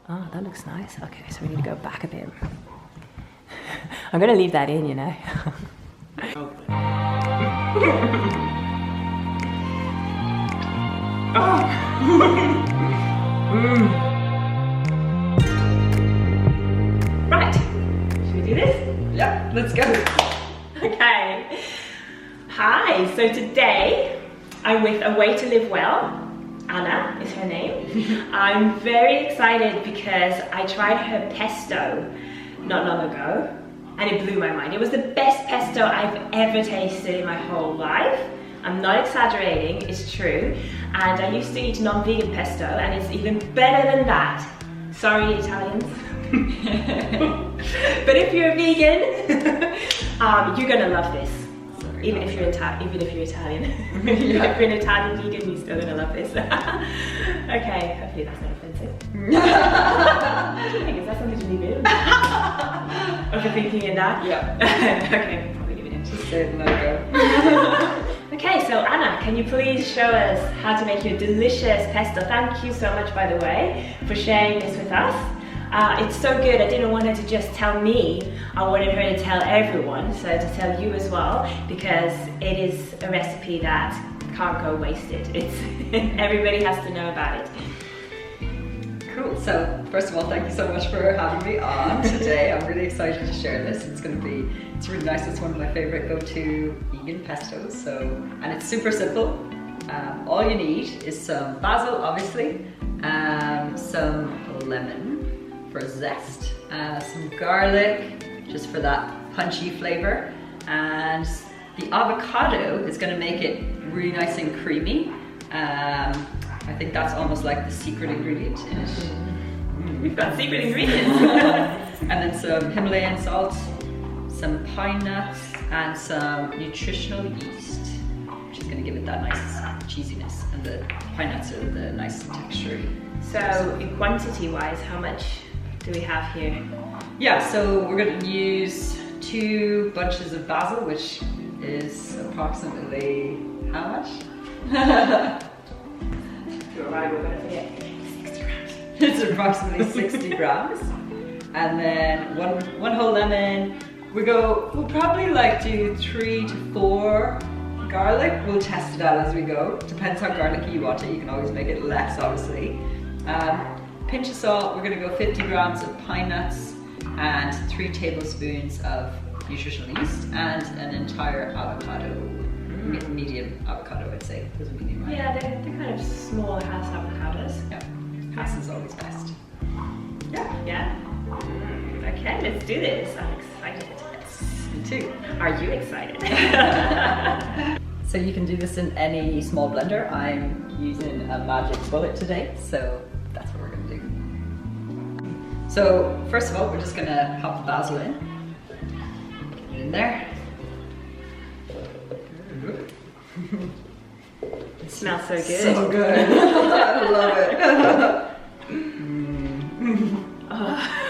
Oh, that looks nice. Okay, so we need to go back a bit. I'm gonna leave that in, you know. Right, should we do this? Yeah, let's go. Okay. Hi, so today I'm with A Way to Live Well. Anna is her name. I'm very excited because I tried her pesto not long ago and it blew my mind. It was the best pesto I've ever tasted in my whole life. I'm not exaggerating, it's true. And I used to eat non-vegan pesto and it's even better than that. Sorry, Italians. But if you're vegan, you're gonna love this. Even if you're Italian. Even if you're an Italian vegan, you're still gonna love this. Okay, hopefully that's not offensive. What do you think? Is that something to leave in? Overthinking in that? Yeah. Okay, we'll probably leave it in. Just say it and let it go. Okay, so Anna, can you please show us how to make your delicious pesto? Thank you so much, by the way, for sharing this with us. It's so good. I didn't want her to just tell me. I wanted her to tell everyone, so to tell you as well, because it is a recipe that can't go wasted. It's everybody has to know about it. Cool. So first of all, thank you so much for having me on today. I'm really excited to share this. It's really nice. It's one of my favorite go-to vegan pestos. And it's super simple. All you need is some basil, obviously, some lemon for zest, some garlic just for that punchy flavor, and the avocado is going to make it really nice and creamy. I think that's almost like the secret ingredient in it. We've got secret ingredients. And then some Himalayan salt, some pine nuts, and some nutritional yeast, which is going to give it that nice cheesiness, and the pine nuts are the nice texture. So in quantity wise, how much do we have here? Yeah, so we're going to use 2 bunches of basil, which is approximately how much? You're right, we're going to forget 60 grams. It's approximately 60 grams. And then one whole lemon. We'll probably like do 3 to 4 garlic. We'll test it out as we go. Depends how garlicky you want it. You can always make it less, obviously. Pinch of salt. We're going to go 50 grams of pine nuts and 3 tablespoons of nutritional yeast and an entire avocado, medium avocado, I'd say. Those are medium, right? Yeah, they're kind of small Hass avocados. Yeah, Hass is always best. Yeah. Yeah. Okay, let's do this. I'm excited. Me too. Are you excited? So you can do this in any small blender. I'm using a magic bullet today, so that's what we're going to do. So first of all, we're just going to pop the basil in. Get it in there. It smells so good. So good. I love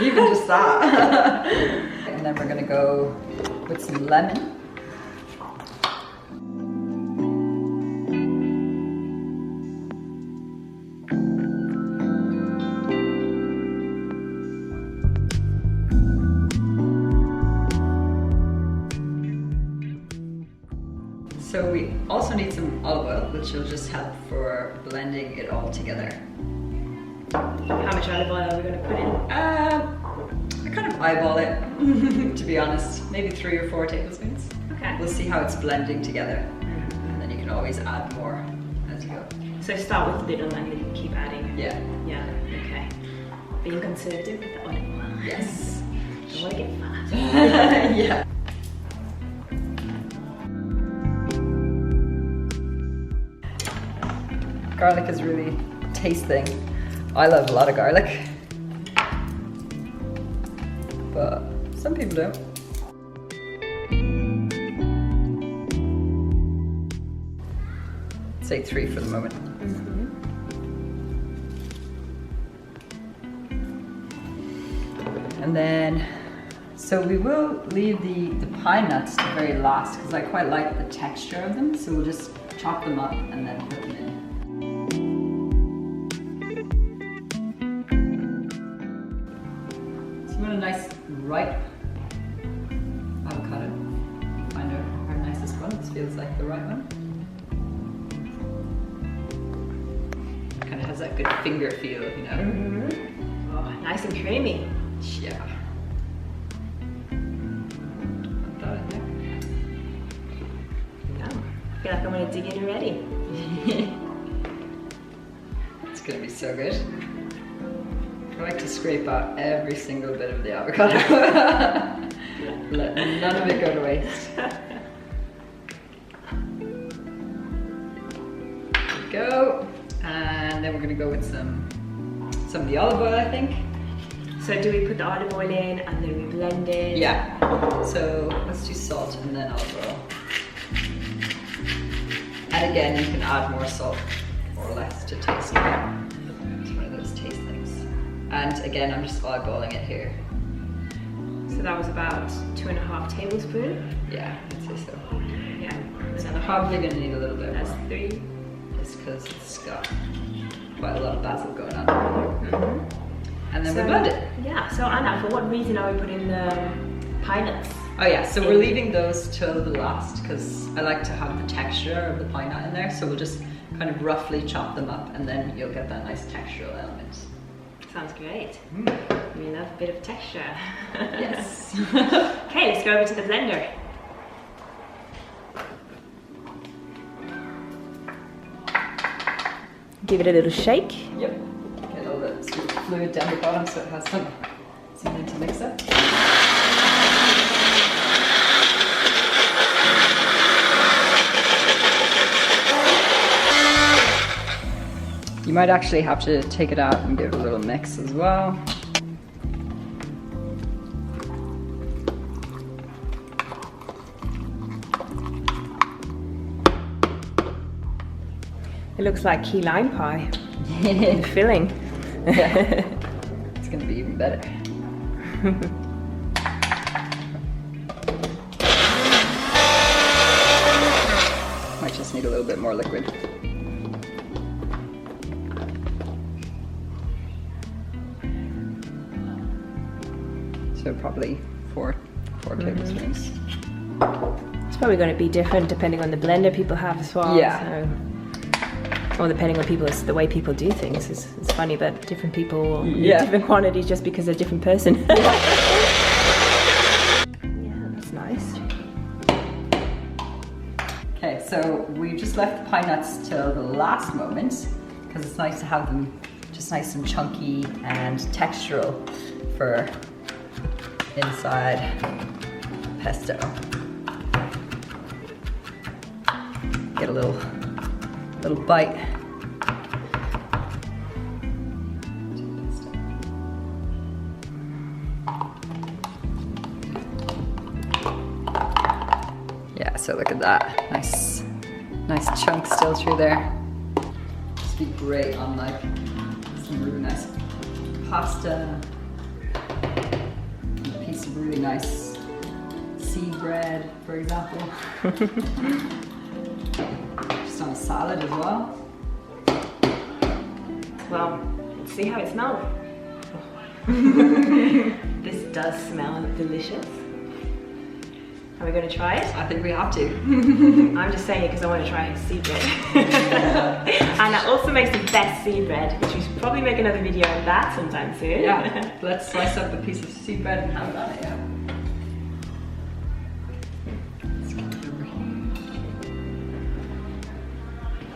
it. Even just that. And then we're going to go with some lemon. So we also need some olive oil, which will just help for blending it all together. How much olive oil are we going to put in? I kind of eyeball it, to be honest. Maybe 3 or 4 tablespoons. Okay. We'll see how it's blending together. And then you can always add more as you go. So start with little and then keep adding. Yeah. Yeah, okay. Being conservative with the olive oil. Yes. Don't want to get fat. Yeah. Garlic is really a taste thing. I love a lot of garlic, but some people don't. Say 3 for the moment. And then, so we will leave the pine nuts to very last because I quite like the texture of them. So we'll just chop them up and then put them in. want a nice ripe avocado. Find our nicest one. This feels like the right one. Kind of has that good finger feel, you know. Mm-hmm. Oh, nice and creamy. Yeah. Put that in there. Yeah. I feel like I'm gonna dig in already. It's gonna be so good. I like to scrape out every single bit of the avocado. Let none of it go to waste. There we go. And then we're gonna go with some of the olive oil, I think. So do we put the olive oil in and then we blend it? Yeah. So let's do salt and then olive oil. And again, you can add more salt or less to taste. It's one of those taste things. And again, I'm just eyeballing it here. So that was about 2.5 tablespoons. Yeah, I'd say so. Yeah. So I'm probably gonna need a little bit That's more. 3. Just because it's got quite a lot of basil going on. Mm-hmm. And then we blend it. Yeah, so Anna, for what reason are we putting the pine nuts? Oh yeah, so we're leaving those till the last because I like to have the texture of the pine nut in there. So we'll just kind of roughly chop them up and then you'll get that nice textural element. Sounds great. We love a bit of texture. Yes. Okay, let's go over to the blender. Give it a little shake. Yep. Get all the sweet fluid down the bottom so it has something to mix up. You might actually have to take it out and give it a little mix as well. It looks like key lime pie. The filling. Yeah. It's gonna be even better. Might just need a little bit more liquid. So probably four tablespoons. It's probably going to be different depending on the blender people have as well. Yeah. So, or depending on the way people do things. It's funny, but different people need different quantities just because they're a different person. Yeah, that's nice. Okay, so we just left the pine nuts till the last moment because it's nice to have them just nice and chunky and textural for inside pesto. Get a little bite. Yeah, so look at that. Nice chunk still through there. This would be great on like some really nice pasta. A piece of really nice sea bread, for example. Just on a salad as well. Well, let's see how it smells. This does smell delicious. Are we going to try it? I think we have to. I'm just saying it because I want to try his sea bread. And that also makes the best sea bread, which we should probably make another video on that sometime soon. Yeah, let's slice up a piece of sea bread and have it on it, yeah. Let's get it over here.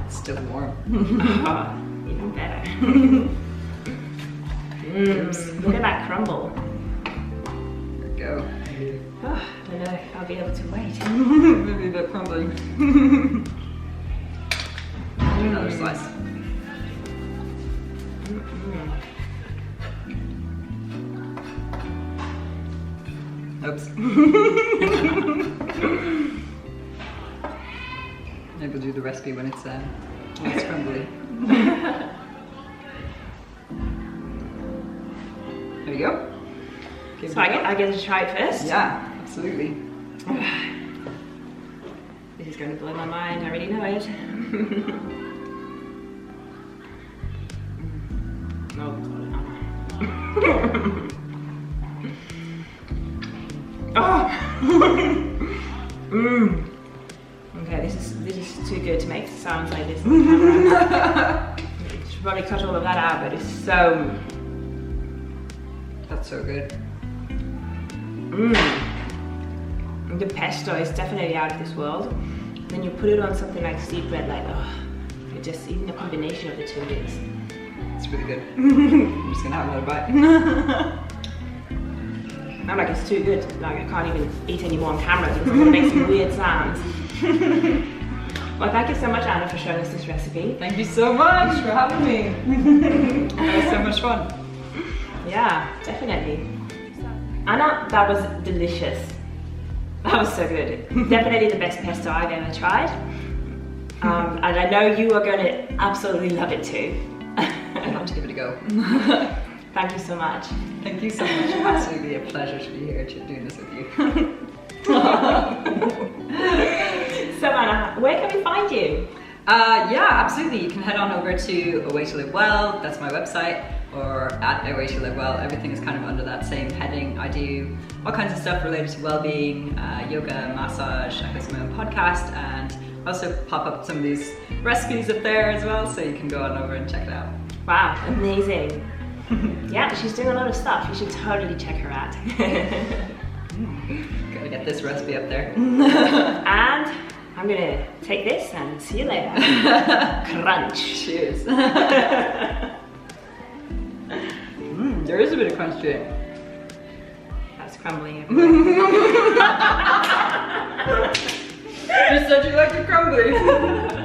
It's still warm. Oh, even better. Look at that crumble. There we go. Oh, I don't know if I'll be able to wait. Maybe a bit crumbling. Another slice. Oops. Maybe we'll do the recipe when it's crumbly. There you go. Give So it a I go. get to try it first? Yeah, absolutely. This is going to blow my mind, I already know it. Oh, God. sounds like this on camera. Should probably cut all of that out, but it's so... That's so good. The pesto is definitely out of this world. Then you put it on something like steamed bread, like, oh, it just, even the combination of the two is... It's really good. I'm just gonna have another bite. I'm like, it's too good. Like, I can't even eat any more on camera because I'm gonna make some weird sounds. Well, thank you so much, Anna, for showing us this recipe. Thank you so much for having me. That was so much fun. Yeah, definitely. Anna, that was delicious. That was so good. Definitely the best pesto I've ever tried. And I know you are going to absolutely love it too. I'll have to give it a go. Thank you so much. Thank you so much. Absolutely a pleasure to be here to do this with you. So Anna, where can we find you? Yeah, absolutely. You can head on over to A Way to Live Well. That's my website. Or at A Way to Live Well. Everything is kind of under that same heading. I do all kinds of stuff related to well-being, yoga, massage. I host my own podcast, and also pop up some of these recipes up there as well, so you can go on over and check it out. Wow, amazing. Yeah, she's doing a lot of stuff. You should totally check her out. Gotta get this recipe up there. And I'm gonna take this and see you later. Crunch. Cheers. There is a bit of crunch to it. That's crumbling everywhere. You said you liked it crumbly.